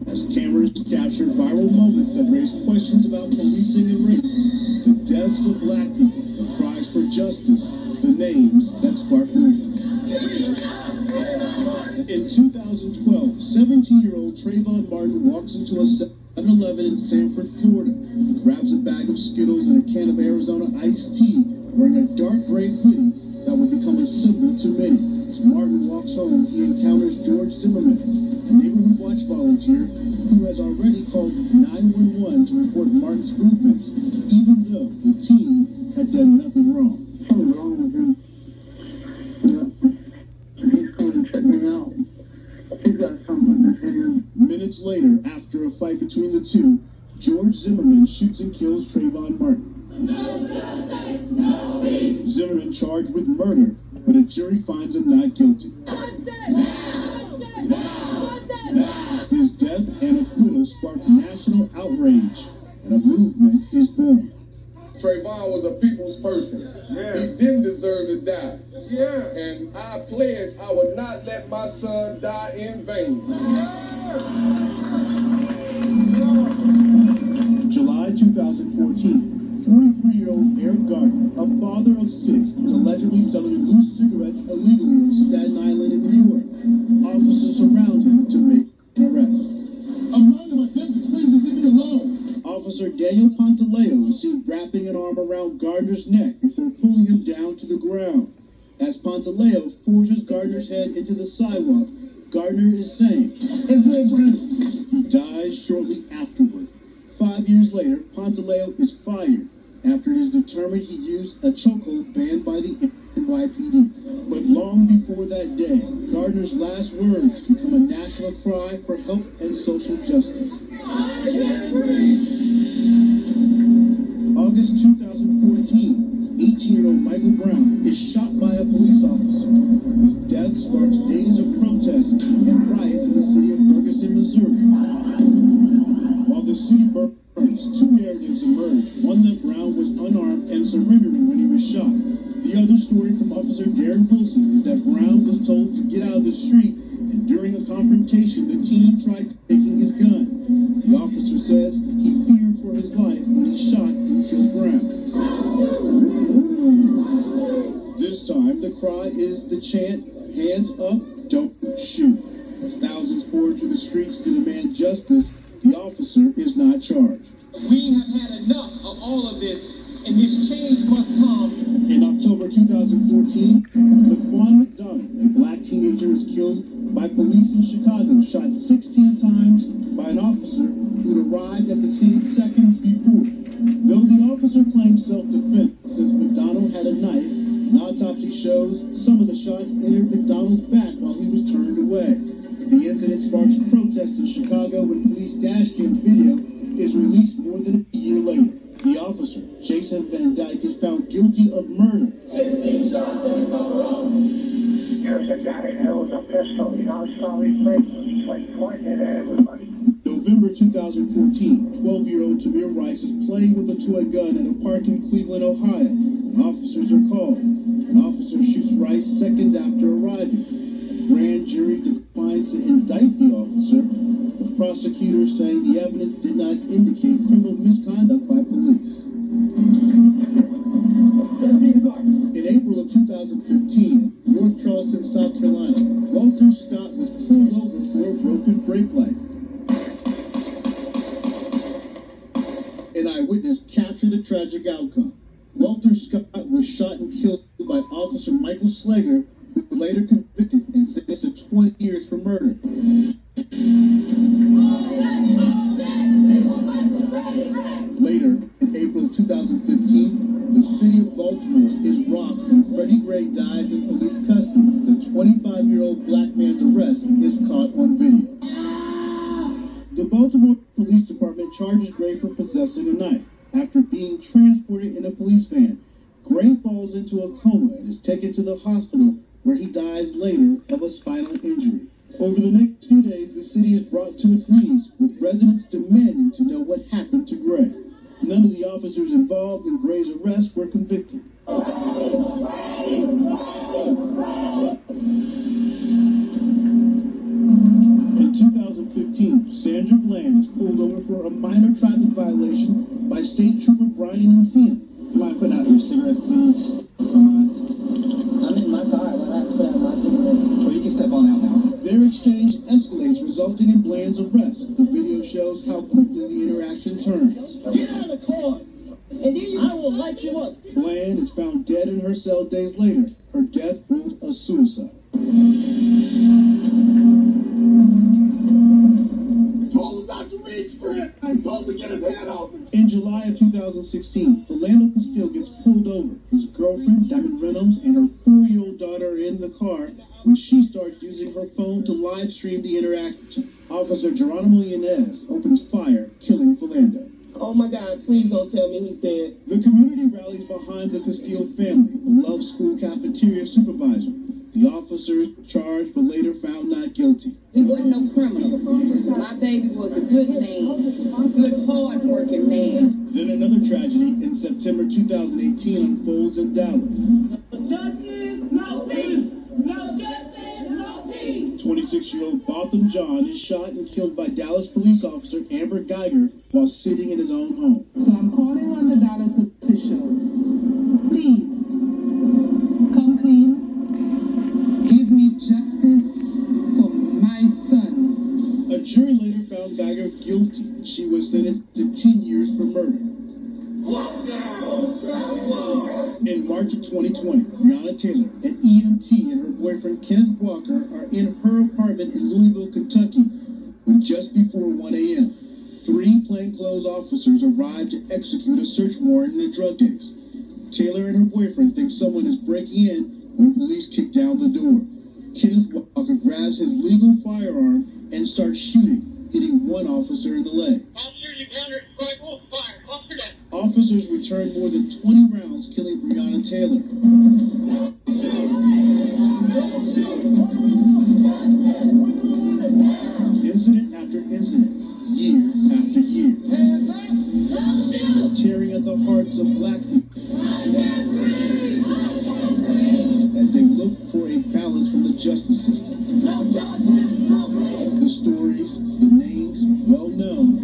as cameras captured viral moments that raised questions about policing and race, the deaths of black people, the cries for justice, the names that sparked movements. In 2012, 17-year-old Trayvon Martin walks into a 7-Eleven in Sanford, Florida. He grabs a bag of Skittles and a can of Arizona iced tea, wearing a dark gray hoodie that would become a symbol to many. As Martin walks home, he encounters George Zimmerman, a neighborhood watch volunteer who has already called 911 to report Martin's movements, even though the teen had done nothing wrong. Something wrong with him. He's going to check me out. He's got something in his hand. Minutes later, after a fight between the two, George Zimmerman shoots and kills Trayvon Martin. Zimmerman charged with murder, but a jury finds him not guilty. His death and acquittal sparked national outrage, and a movement is born. Trayvon was a people's person. Yeah. He didn't deserve to die. Yeah. And I pledge I will not let my son die in vain. July 2014, 43-year-old Erick Garner, a father of 6, is allegedly selling loose cigarettes illegally on Staten Island in New York. Officers surround him to make an arrest. I'm minding my business, please just leave me alone. Officer Daniel Pantaleo is seen wrapping an arm around Gardner's neck before pulling him down to the ground. As Pantaleo forces Gardner's head into the sidewalk, Gardner is saying, he dies shortly afterward. 5 years later, Pantaleo is fired after it is determined he used a chokehold banned by the NYPD. But long before that day, Gardner's last words become a national cry for help and social justice. August 2014, 18-year-old Michael Brown is shot by a police officer. His death sparks days of protests and riots in the city of Ferguson, Missouri. While the city burns, two narratives emerge. One that Brown was unarmed and surrendering when he was shot. The other story from Officer Darren Wilson is that Brown was told to get out of the street, and during a confrontation, the teen tried taking his gun. The officer says he feared for his life when he shot and killed Brown. This time, the cry is the chant, "Hands up, don't shoot." As thousands pour into the streets to demand justice, the officer is not charged. We have had enough of all of this, and this change must come. In October 2014, Laquan McDonald, a black teenager, is killed by police in Chicago, shot 16 times by an officer who'd arrived at the scene seconds before. Though the officer claimed self-defense, since McDonald had a knife, an autopsy shows some of the shots entered McDonald's back while he was turned away. The incident sparks protests in Chicago when police dashcam video is released more than a year later. The officer, Jason Van Dyke, is found guilty of murder. 16 shots in a cover. There's a guy there with a pistol. You know, saw his face. He's like pointing at everybody. November 2014, 12-year-old Tamir Rice is playing with a toy gun at a park in Cleveland, Ohio, when officers are called. An officer shoots Rice seconds after arriving. The grand jury declines to indict the officer, with the prosecutor saying the evidence did not indicate criminal misconduct by police. In April of 2015, North Charleston, South Carolina, Walter Scot was pulled over for a broken brake light. An eyewitness captured the tragic outcome. Walter Scot was shot and killed by Officer Michael Slager, who was later convicted and sentenced to 20 years for murder. Later, in April of 2015, the city of Baltimore is rocked when Freddy dies in police custody. The 25-year-old black man's arrest is caught on video. The Baltimore Police Department charges Gray for possessing a knife. After being transported in a police van, Gray falls into a coma and is taken to the hospital, where he dies later of a spinal injury. Over the next few days, the city is brought to its knees, with residents demanding to know what happened to Gray. None of the officers involved in Gray's arrest were convicted. In 2015, Sandra Bland is pulled over for a minor traffic violation by State Trooper Brian Encina. You mind putting out your cigarette, please? I'm in my car when I put out my cigarette. Well, you can step on out now. Their exchange escalates, resulting in Bland's arrest. The video shows how quickly the interaction turns. Get out of the car, and then I will light you up. Bland is found dead in her cell days later. Her death ruled a suicide. Told him not to reach for it. I told him to get his head out. In July of 2016, Olando Csatillo gets pulled over. His girlfriend, Diamond Reynolds, and her 4-year-old daughter are in the car when she starts using her phone to live stream the interaction. Officer Geronimo Yanez opens fire, killing Olando. Oh my God, please don't tell me he's dead. The community rallies behind the Csatillo family, beloved school cafeteria supervisor. The officer is charged but later found not guilty. He wasn't no criminal. My baby was a good man, a good, hard-working man. Then another tragedy in September 2018 unfolds in Dallas. Justice, no peace. No justice, no peace. 26-year-old Botham John is shot and killed by Dallas police officer Amber Geiger while sitting in his own home. So I'm calling on the Dallas officials. Please, come clean. Give me justice for my son. A jury later found Geiger guilty and she was sentenced to 10 years for murder. In March of 2020, Breonna Taylor, an EMT, and her boyfriend Kenneth Walker are in her apartment in Louisville, Kentucky, when just before 1 a.m., 3 plainclothes officers arrived to execute a search warrant in a drug case. Taylor and her boyfriend think someone is breaking in when police kick down the door. Kenneth Walker grabs his legal firearm and starts shooting, hitting one officer in the leg. Officer, you counter rifle, fire, officer down. Officers returned more than 20 rounds, killing Breonna Taylor. Incident after incident, year after year, tearing at the hearts of black people as they look for a balance from the justice system. The stories, the names, well known,